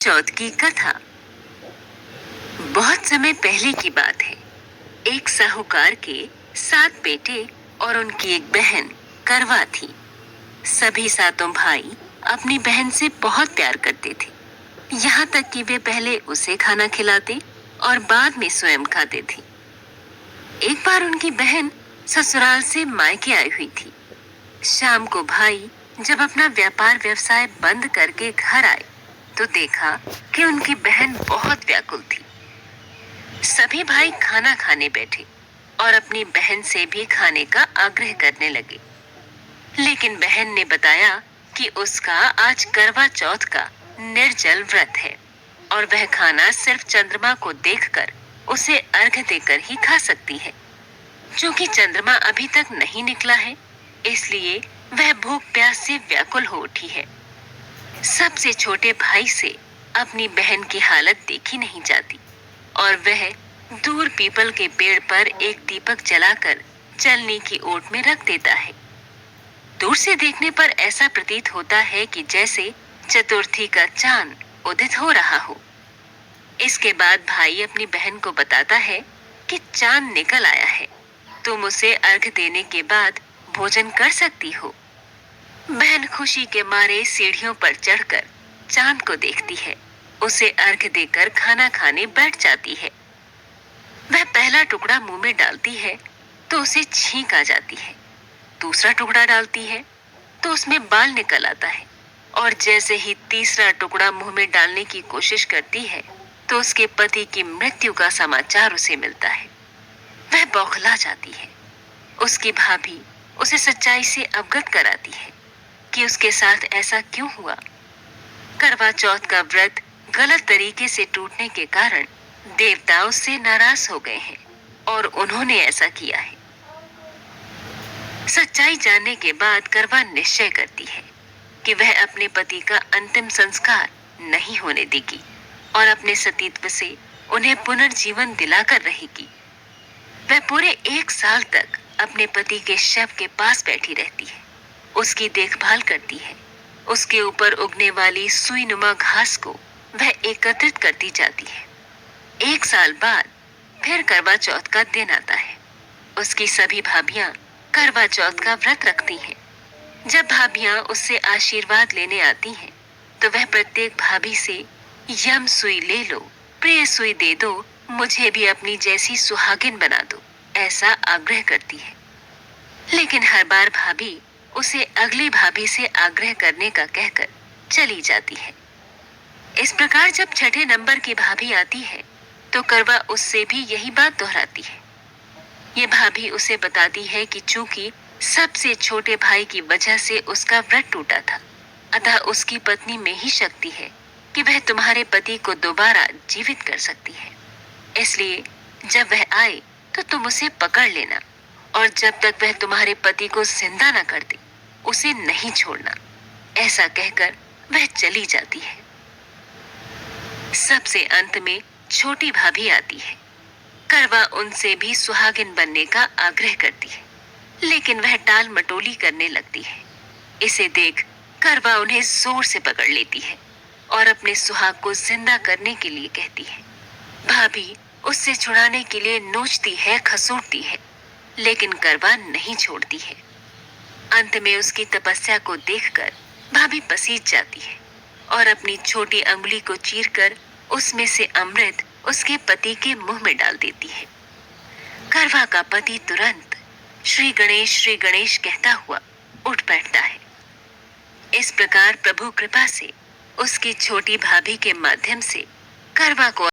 चौथ की कथा। बहुत समय पहले की बात है। एक साहूकार के 7 बेटे और उनकी एक बहन करवा थी। सभी सातों भाई अपनी बहन से बहुत प्यार करते थे, यहाँ तक कि वे पहले उसे खाना खिलाते और बाद में स्वयं खाते थे। एक बार उनकी बहन ससुराल से मायके आई हुई थी। शाम को भाई जब अपना व्यापार व्यवसाय बंद करके घर आए तो देखा कि उनकी बहन बहुत व्याकुल थी। सभी भाई खाना खाने बैठे और अपनी बहन से भी खाने का आग्रह करने लगे, लेकिन बहन ने बताया कि उसका आज करवा चौथ का निर्जल व्रत है और वह खाना सिर्फ चंद्रमा को देखकर उसे अर्घ्य देकर ही खा सकती है। क्योंकि चंद्रमा अभी तक नहीं निकला है, इसलिए वह भूख प्यास से व्याकुल हो उठी है। सबसे छोटे भाई से अपनी बहन की हालत देखी नहीं जाती और वह दूर पीपल के पेड़ पर एक दीपक जलाकर चलने की ओट में रख देता है। दूर से देखने पर ऐसा प्रतीत होता है कि जैसे चतुर्थी का चांद उदित हो रहा हो। इसके बाद भाई अपनी बहन को बताता है कि चांद निकल आया है, तुम उसे अर्घ देने के बाद भोजन कर सकती हो। बहन खुशी के मारे सीढ़ियों पर चढ़कर चांद को देखती है, उसे अर्घ देकर खाना खाने बैठ जाती है। वह पहला टुकड़ा मुंह में डालती है तो उसे छींक आ जाती है। दूसरा टुकड़ा डालती है तो उसमें बाल निकल आता है और जैसे ही तीसरा टुकड़ा मुंह में डालने की कोशिश करती है तो उसके पति की मृत्यु का समाचार उसे मिलता है। वह बौखला जाती है। उसकी भाभी उसे सच्चाई से अवगत कराती है कि उसके साथ ऐसा क्यों हुआ। करवा चौथ का व्रत गलत तरीके से टूटने के कारण देवता उससे नाराज हो गए हैं और उन्होंने ऐसा किया है। सच्चाई जानने के बाद करवा निश्चय करती है कि वह अपने पति का अंतिम संस्कार नहीं होने देगी और अपने सतीत्व से उन्हें पुनर्जीवन दिलाकर रहेगी। वह पूरे 1 साल तक अपने पति के शव के पास बैठी रहती है, उसकी देखभाल करती है। उसके ऊपर उगने वाली सुई नुमा घास को वह एकत्रित करती जाती है। 1 साल बाद फिर करवा चौथ का दिन आता है। उसकी सभी भाभियां करवा चौथ का व्रत रखती हैं। जब भाभियां उससे आशीर्वाद लेने आती हैं, तो वह प्रत्येक भाभी से यम सुई ले लो, प्रिय सुई दे दो, मुझे भी अपनी जैसी सुहागिन बना दो, ऐसा आग्रह करती है। लेकिन हर बार भाभी उसे अगली भाभी से आग्रह करने का कहकर चली जाती है। इस प्रकार जब छठे नंबर की भाभी आती है तो करवा उससे भी यही बात दोहराती है। ये भाभी उसे बताती है कि चूंकि सबसे छोटे भाई की वजह से उसका व्रत टूटा था, अतः उसकी पत्नी में ही शक्ति है कि वह तुम्हारे पति को दोबारा जीवित कर सकती है। इसलिए जब वह आए तो तुम उसे पकड़ लेना और जब तक वह तुम्हारे पति को जिंदा न कर दे उसे नहीं छोड़ना। ऐसा कहकर वह चली जाती है। सबसे अंत में छोटी भाभी आती है। करवा उनसे भी सुहागिन बनने का आग्रह करती है, लेकिन वह टाल मटोली करने लगती है। इसे देख करवा उन्हें जोर से पकड़ लेती है और अपने सुहाग को जिंदा करने के लिए कहती है। भाभी उससे छुड़ाने के लिए नोचती है, खसूटती है, लेकिन करवा नहीं छोड़ती है। अंत में उसकी तपस्या को देखकर भाभी पसीज जाती है और अपनी छोटी अंगुली को चीरकर उसमें से अमृत उसके पति के मुंह में डाल देती है। करवा का पति तुरंत श्री गणेश कहता हुआ उठ बैठता है। इस प्रकार प्रभु कृपा से उसकी छोटी भाभी के माध्यम से करवा को